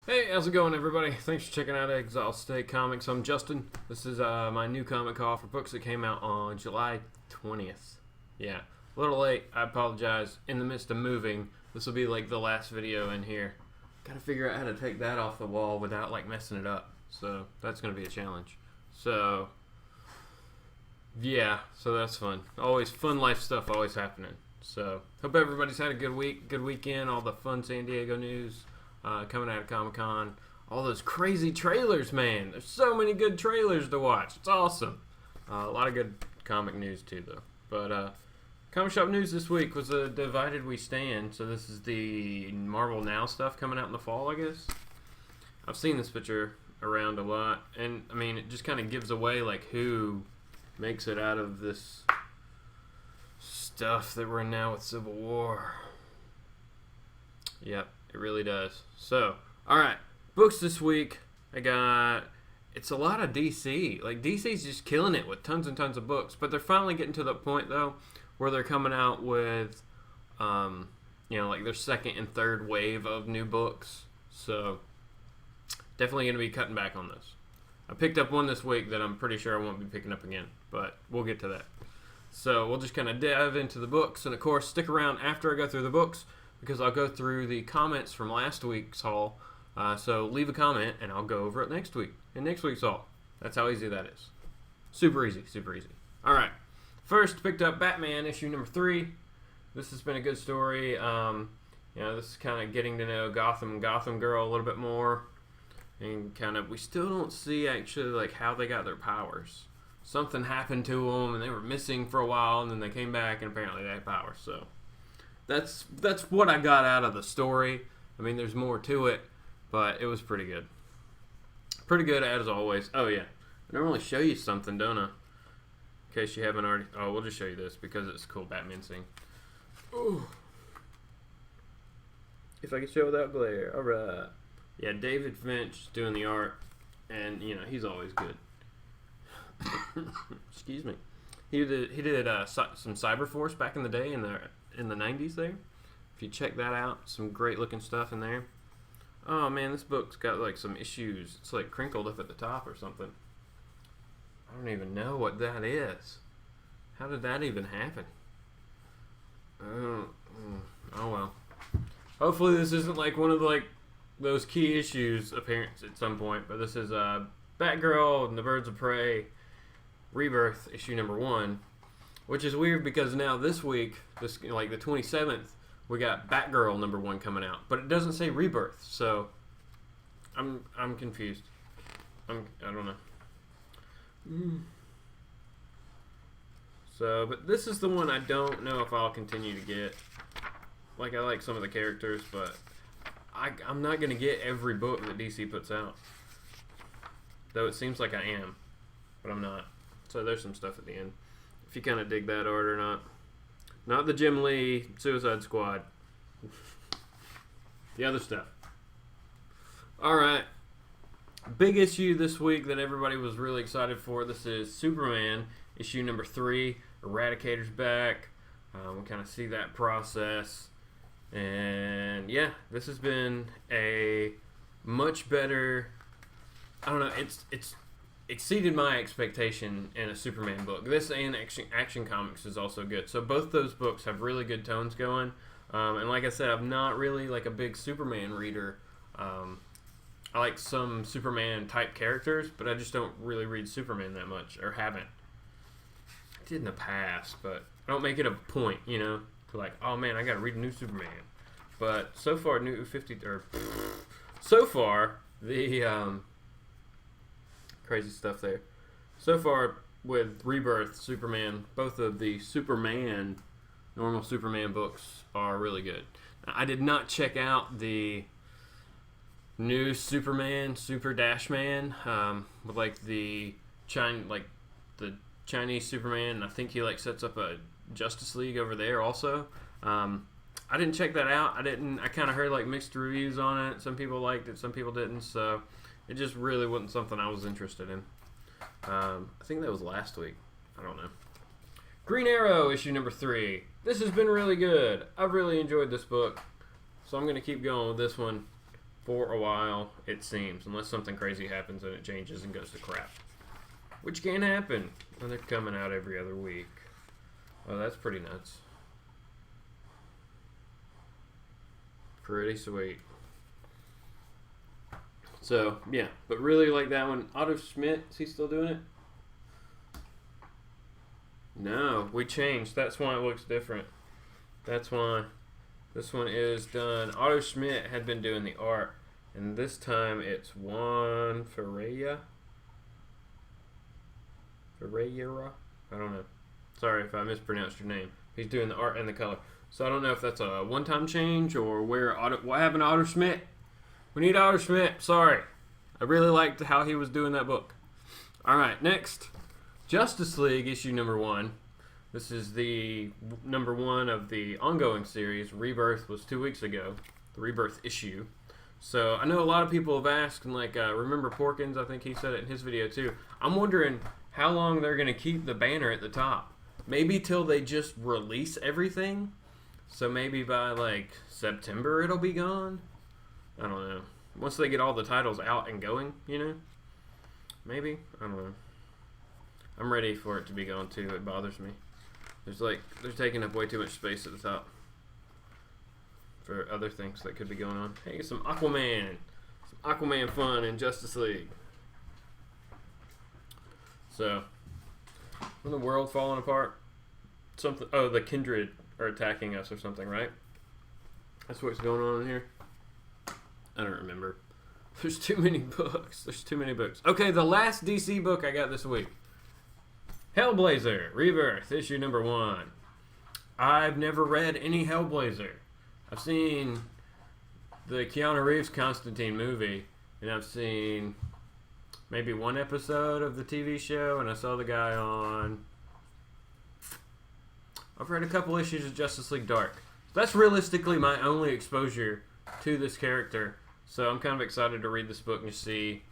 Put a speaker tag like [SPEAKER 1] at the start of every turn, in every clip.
[SPEAKER 1] Hey, how's it going, everybody? Thanks for checking out Exile Comics. I'm Justin. This is my new comic haul for books that came out on July 20th. Yeah, a little late. I apologize. In the midst of moving, this will be like the last video in here. Gotta figure out how to take that off the wall without like messing it up. So that's gonna be a challenge. So yeah, so that's fun. Always fun life stuff always happening. So hope everybody's had a good week, good weekend. All the fun San Diego news. Coming out of Comic-Con. All those crazy trailers, man. There's so many good trailers to watch. It's awesome. A lot of good comic news, too, though. But comic shop news this week was Divided We Stand. So this is the Marvel Now stuff coming out in the fall, I guess. I've seen this picture around a lot. And, I mean, it just kind of gives away, like, who makes it out of this stuff that we're in now with Civil War. Yep. It really does. So, alright. Books this week. It's a lot of DC. Like, DC's just killing it with tons and tons of books. But they're finally getting to the point, though, where they're coming out with, like their second and third wave of new books. So, definitely going to be cutting back on this. I picked up one this week that I'm pretty sure I won't be picking up again. But we'll get to that. So, we'll just kind of dive into the books. And, of course, stick around after I go through the books, because I'll go through the comments from last week's haul. So leave a comment, and I'll go over it next week, in next week's haul. That's how easy that is. Super easy, super easy. All right. First, picked up Batman, issue number 3. This has been a good story. This is kind of getting to know Gotham Girl a little bit more. And we still don't see, actually, like, how they got their powers. Something happened to them, and they were missing for a while, and then they came back, and apparently they had powers, so... That's what I got out of the story. I mean, there's more to it, but it was pretty good. Pretty good as always. Oh, yeah. I normally show you something, don't I? In case you haven't already... Oh, we'll just show you this because it's a cool Batman scene. Ooh. If I can show without glare. All right. Yeah, David Finch doing the art, and, he's always good. Excuse me. He did some Cyberforce back in the day in the 90s there. If you check that out, some great looking stuff in there. Oh man, this book's got like some issues. It's like crinkled up at the top or something. I don't even know what that is. How did that even happen? Oh well. Hopefully this isn't like one of those key issues appearance at some point. But this is Batgirl and the Birds of Prey Rebirth issue number 1. Which is weird because now this week, the 27th, we got Batgirl number 1 coming out, but it doesn't say Rebirth, so I'm confused. I don't know. So, but this is the one I don't know if I'll continue to get. Like, I like some of the characters, but I'm not gonna get every book that DC puts out. Though it seems like I am, but I'm not. So there's some stuff at the end. If you kind of dig that art or not. Not the Jim Lee Suicide Squad. The other stuff. Alright. Big issue this week that everybody was really excited for. This is Superman, issue number 3. Eradicator's back. We kind of see that process. And yeah, this has been a much better... I don't know, it's exceeded my expectation in a Superman book. This and Action Comics is also good. So both those books have really good tones going. And like I said, I'm not really like a big Superman reader. I like some Superman type characters, but I just don't really read Superman that much, or haven't. I did in the past, but I don't make it a point, to like, oh man, I gotta read a new Superman. But so far, the crazy stuff there. So far with Rebirth, Superman, both of the normal Superman books are really good. Now, I did not check out the new Superman, Super Dash Man, with the Chinese Superman. And I think he sets up a Justice League over there also. I didn't check that out. I kind of heard mixed reviews on it. Some people liked it, some people didn't. So it just really wasn't something I was interested in. I think that was last week. I don't know. Green Arrow, issue number 3. This has been really good. I've really enjoyed this book. So I'm going to keep going with this one. for a while, it seems, unless something crazy happens and it changes and goes to crap. Which can happen when they're coming out every other week. Oh, that's pretty nuts. Pretty sweet. So, yeah. But really like that one. Otto Schmidt, is he still doing it? No, we changed. That's why it looks different. That's why. This one is done. Otto Schmidt had been doing the art. And this time it's Juan Ferreira. Ferreira? I don't know. Sorry if I mispronounced your name. He's doing the art and the color. So I don't know if that's a one-time change or what happened to Otto Schmidt. We need Otto Schmidt. Sorry. I really liked how he was doing that book. Alright, next. Justice League issue number 1. This is the number 1 of the ongoing series. Rebirth was 2 weeks ago. The Rebirth issue. So I know a lot of people have asked, and like remember Porkins, I think he said it in his video too. I'm wondering how long they're going to keep the banner at the top. Maybe till they just release everything. So maybe by like September it'll be gone. I don't know. Once they get all the titles out and going, you know? Maybe? I don't know. I'm ready for it to be gone too. It bothers me. They're taking up way too much space at the top for other things that could be going on. Hey, some Aquaman. Some Aquaman fun in Justice League. So, when the world falling apart, something. Oh, the Kindred are attacking us or something, right? That's what's going on in here. I don't remember. There's too many books. There's too many books. Okay, the last DC book I got this week. Hellblazer, Rebirth, issue number 1. I've never read any Hellblazer. I've seen the Keanu Reeves Constantine movie, and I've seen maybe one episode of the TV show, and I saw the guy on... I've read a couple issues of Justice League Dark. That's realistically my only exposure to this character, so I'm kind of excited to read this book and see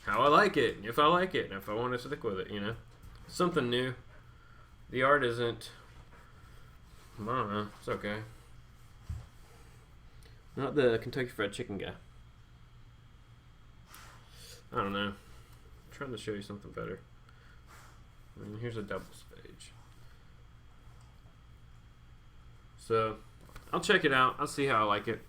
[SPEAKER 1] how I like it, if I like it, and if I want to stick with it, you know? Something new. The art isn't... I don't know. It's okay. Not the Kentucky Fried Chicken guy. I don't know. I'm trying to show you something better. I mean, here's a doubles page. So, I'll check it out. I'll see how I like it.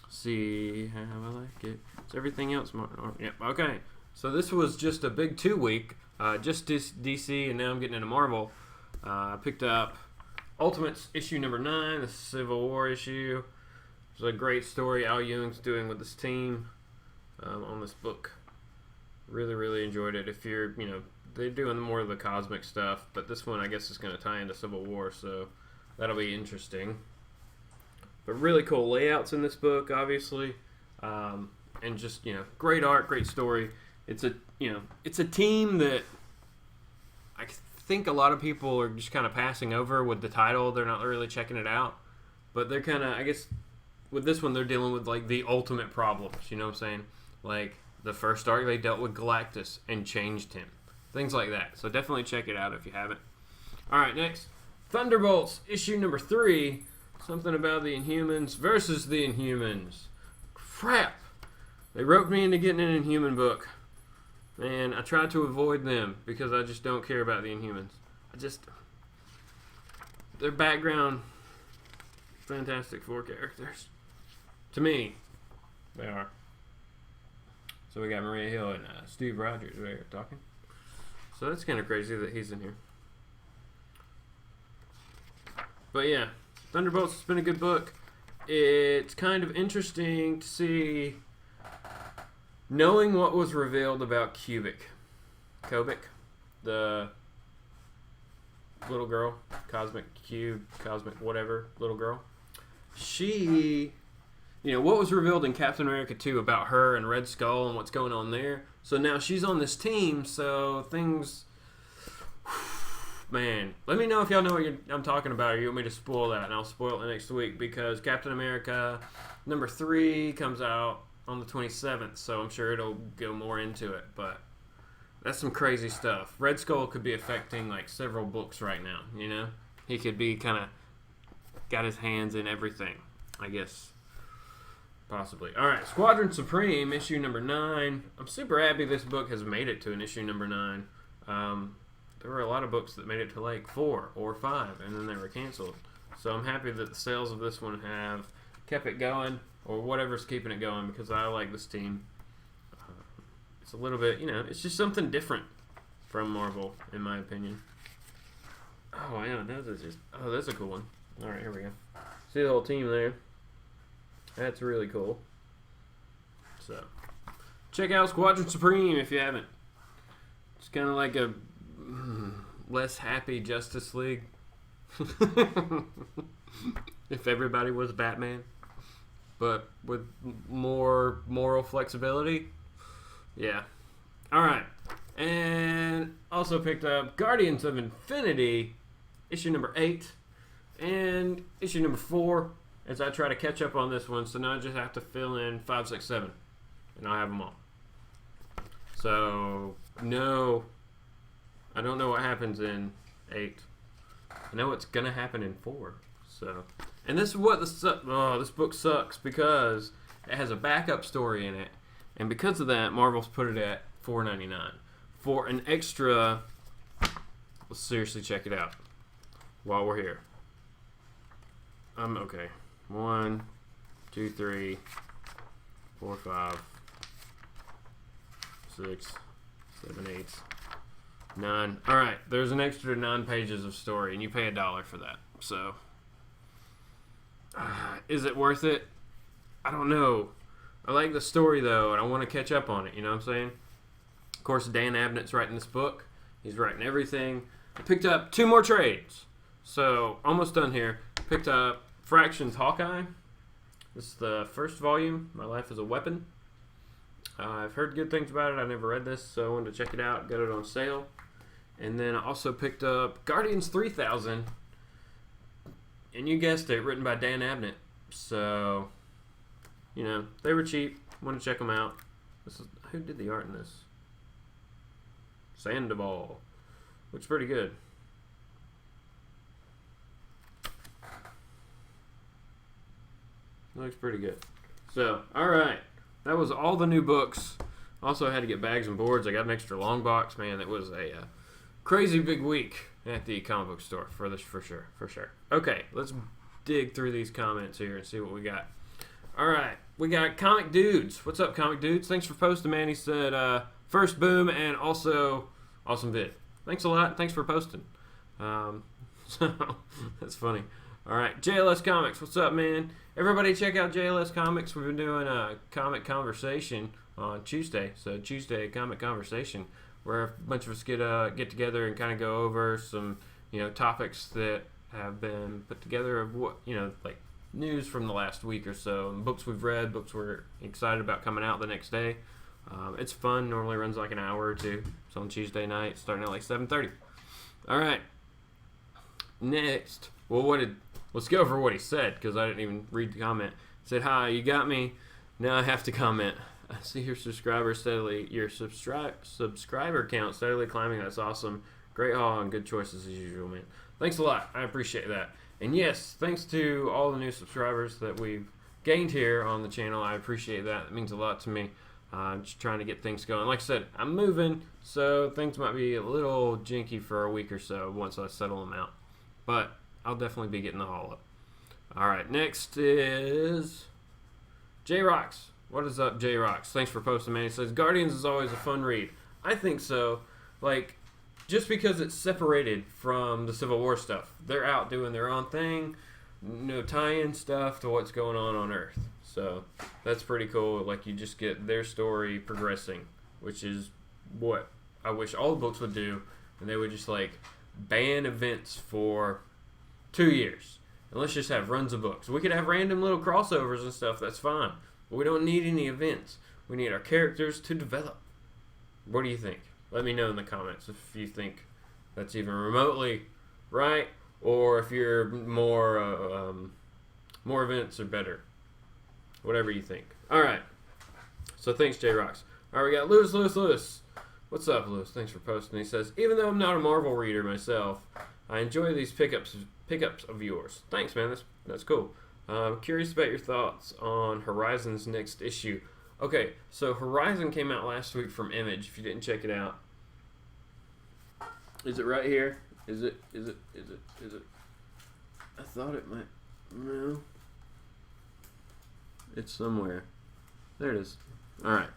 [SPEAKER 1] See how I like it. Is everything else more? Yeah, okay. So this was just a big 2-week. Just DC, and now I'm getting into Marvel. I picked up Ultimates issue number 9, the Civil War issue. It was a great story Al Ewing's doing with his team on this book. Really, really enjoyed it. If you're, they're doing more of the cosmic stuff, but this one I guess is going to tie into Civil War, so that'll be interesting. But really cool layouts in this book, obviously, and just great art, great story. It's a team that I think a lot of people are just kind of passing over with the title. They're not really checking it out, but they're kind of, I guess, with this one they're dealing with like the ultimate problems. You know what I'm saying? Like the first arc they dealt with Galactus and changed him, things like that. So definitely check it out if you haven't. All right, next, Thunderbolts issue number 3. Something about the Inhumans versus the Inhumans. Crap! They roped me into getting an Inhuman book. Man, I tried to avoid them because I just don't care about the Inhumans. Their background, Fantastic Four characters. To me, they are. So we got Maria Hill and Steve Rogers right here talking. So that's kind of crazy that he's in here. But yeah, Thunderbolts has been a good book. It's kind of interesting to see... Knowing what was revealed about Kobik, the little girl, Cosmic Cube, Cosmic whatever, little girl, she, what was revealed in Captain America 2 about her and Red Skull and what's going on there. So now she's on this team, so things, man, let me know if y'all know what I'm talking about, or you want me to spoil that, and I'll spoil it next week, because Captain America number 3 comes out on the 27th, so I'm sure it'll go more into it, but that's some crazy stuff. Red Skull could be affecting like several books right now, He could be kind of got his hands in everything, I guess. Possibly. All right, Squadron Supreme, issue number 9. I'm super happy this book has made it to an issue number 9. There were a lot of books that made it to like 4 or 5, and then they were canceled. So I'm happy that the sales of this one have kept it going, or whatever's keeping it going, because I like this team. It's a little bit, it's just something different from Marvel, in my opinion. Oh, yeah, that's a cool one. All right, here we go. See the whole team there? That's really cool. So, check out Squadron Supreme if you haven't. It's kind of like a less happy Justice League. If everybody was Batman, but with more moral flexibility. Yeah. All right. And also picked up Guardians of Infinity, issue number 8, and issue number 4. As I try to catch up on this one, so now I just have to fill in 5, 6, 7, and I'll have them all. So, no, I don't know what happens in 8. I know what's gonna happen in 4. So, and this is what this book sucks because it has a backup story in it, and because of that, Marvel's put it at $4.99 for an extra. Let's seriously check it out while we're here. Okay. 1, 2, 3, 4, 5, 6, 7, 8, 9. All right, there's an extra 9 pages of story, and you pay $1 for that. So, is it worth it? I don't know. I like the story though, and I want to catch up on it. You know what I'm saying? Of course, Dan Abnett's writing this book. He's writing everything. I picked up 2 more trades, so almost done here. Picked up Fraction's Hawkeye. This is the first volume, My Life as a Weapon. I've heard good things about it. I never read this, so I wanted to check it out. Got it on sale. And then I also picked up Guardians 3000. And you guessed it, written by Dan Abnett. So, they were cheap. Want to check them out. Who did the art in this? Sandoval. Looks pretty good. Looks pretty good. So, alright. That was all the new books. Also had to get bags and boards. I got an extra long box. Man, it was a crazy big week at the comic book store for sure. Okay, let's dig through these comments here and see what we got. Alright, we got Comic Dudes. What's up, Comic Dudes? Thanks for posting, man. He said, first boom and also awesome vid. Thanks a lot. Thanks for posting. So, that's funny. Alright, JLS Comics, what's up, man? Everybody check out JLS Comics. We've been doing a comic conversation on Tuesday. So Tuesday, comic conversation, where a bunch of us get together and kind of go over some, topics that have been put together of what, like news from the last week or so, and books we've read, books we're excited about coming out the next day. It's fun. Normally runs like an hour or two. It's on Tuesday night, starting at like 7:30. Alright. Next. Let's go over what he said, because I didn't even read the comment. He said, hi, you got me. Now I have to comment. I see your subscriber count steadily climbing. That's awesome. Great haul and good choices as usual, man. Thanks a lot. I appreciate that. And yes, thanks to all the new subscribers that we've gained here on the channel. I appreciate that. It means a lot to me. I'm just trying to get things going. Like I said, I'm moving, so things might be a little jinky for a week or so once I settle them out. But I'll definitely be getting the haul up. Alright, next is J-Rocks. What is up, J-Rocks? Thanks for posting, man. He says, Guardians is always a fun read. I think so. Just because it's separated from the Civil War stuff. They're out doing their own thing. No tie-in stuff to what's going on Earth. So, that's pretty cool. You just get their story progressing, which is what I wish all the books would do. And they would just, ban events for 2 years. And let's just have runs of books. We could have random little crossovers and stuff. That's fine. But we don't need any events. We need our characters to develop. What do you think? Let me know in the comments if you think that's even remotely right, or if you're more events are better. Whatever you think. All right. So thanks, J-Rocks. All right, we got Lewis. What's up, Lewis? Thanks for posting. He says, even though I'm not a Marvel reader myself, I enjoy these pickups of yours. Thanks, man. That's cool. Curious about your thoughts on Horizon's next issue. Okay, so Horizon came out last week from Image. If you didn't check it out, is it right here? Is it? I thought it might. No. It's somewhere. There it is. Alright.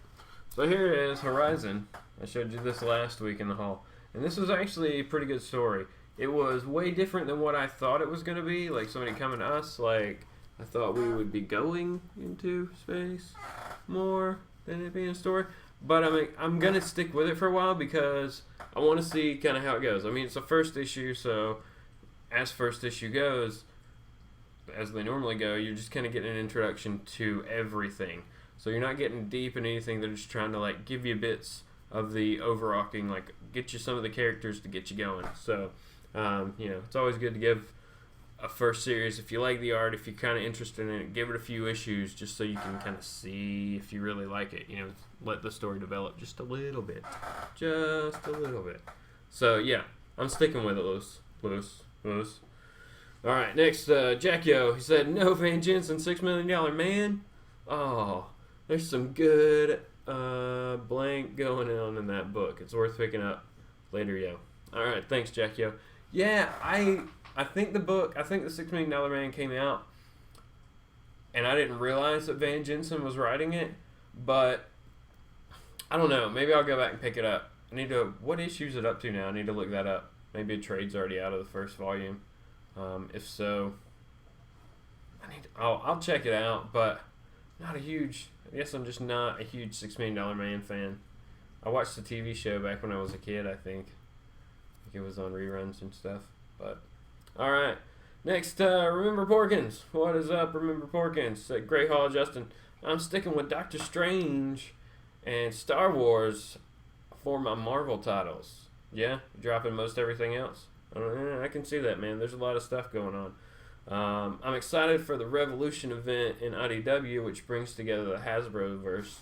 [SPEAKER 1] So here it is, Horizon. I showed you this last week in the haul. And this was actually a pretty good story. It was way different than what I thought it was going to be. Like somebody coming to us, like I thought we would be going into space more than it being a story. But I'm going to stick with it for a while because I want to see kind of how it goes. I mean, it's the first issue, so as first issue goes, as they normally go, you're just kind of getting an introduction to everything. So you're not getting deep in anything. They're just trying to like give you bits of the overarching, like get you some of the characters to get you going. So, it's always good to give a first series. If you like the art, if you're kind of interested in it, give it a few issues just so you can kind of see if you really like it. Let the story develop just a little bit. Just a little bit. So, yeah, I'm sticking with it, Lewis. All right, next, Jack Yo. He said, no Van Jensen, $6 Million Man. Oh, there's some good blank going on in that book. It's worth picking up later, yo. All right, thanks, Jack Yo. Yeah, I think the $6 Million Man came out, and I didn't realize that Van Jensen was writing it, but I don't know. Maybe I'll go back and pick it up. What issue is it up to now? I need to look that up. Maybe a trade's already out of the first volume. If so, I'll check it out, but I guess I'm just not a huge $6 Million Man fan. I watched the TV show back when I was a kid, I think. It was on reruns and stuff. But, alright. Next, Remember Porkins. What is up, Remember Porkins? Great Hall, Justin. I'm sticking with Doctor Strange and Star Wars for my Marvel titles. Yeah, dropping most everything else. I can see that, man. There's a lot of stuff going on. I'm excited for the Revolution event in IDW, which brings together the Hasbro-verse.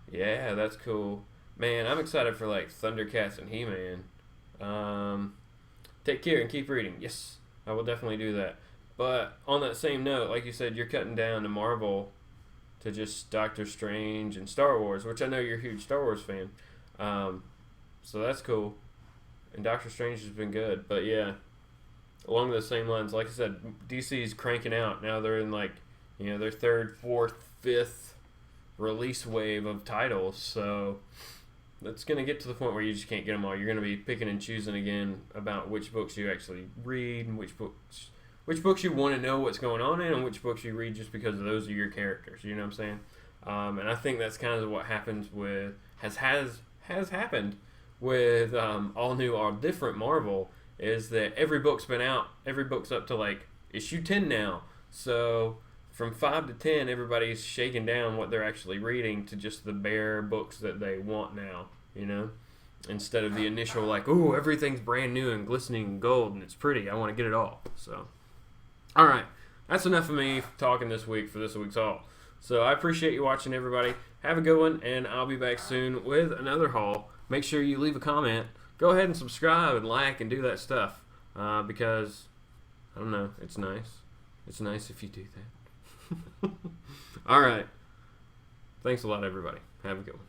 [SPEAKER 1] Yeah, that's cool. Man, I'm excited for, like, Thundercats and He-Man. Take care and keep reading. Yes, I will definitely do that. But on that same note, like you said, you're cutting down to Marvel to just Doctor Strange and Star Wars, which I know you're a huge Star Wars fan. So that's cool. And Doctor Strange has been good. But yeah, along those same lines, like I said, DC's cranking out. Now they're in their third, fourth, fifth release wave of titles. So it's going to get to the point where you just can't get them all. You're going to be picking and choosing again about which books you actually read and which books you want to know what's going on in and which books you read just because those are your characters. You know what I'm saying? And I think that's kind of what happens with has happened with all different Marvel, is that every book's been out. Every book's up to like issue 10 now. So from 5 to 10, everybody's shaking down what they're actually reading to just the bare books that they want now, instead of the initial like, ooh, everything's brand new and glistening gold and it's pretty. I want to get it all. So, all right, that's enough of me talking this week for this week's haul. So I appreciate you watching, everybody. Have a good one, and I'll be back soon with another haul. Make sure you leave a comment. Go ahead and subscribe and like and do that stuff because, I don't know, it's nice. It's nice if you do that. All right. Thanks a lot, everybody. Have a good one.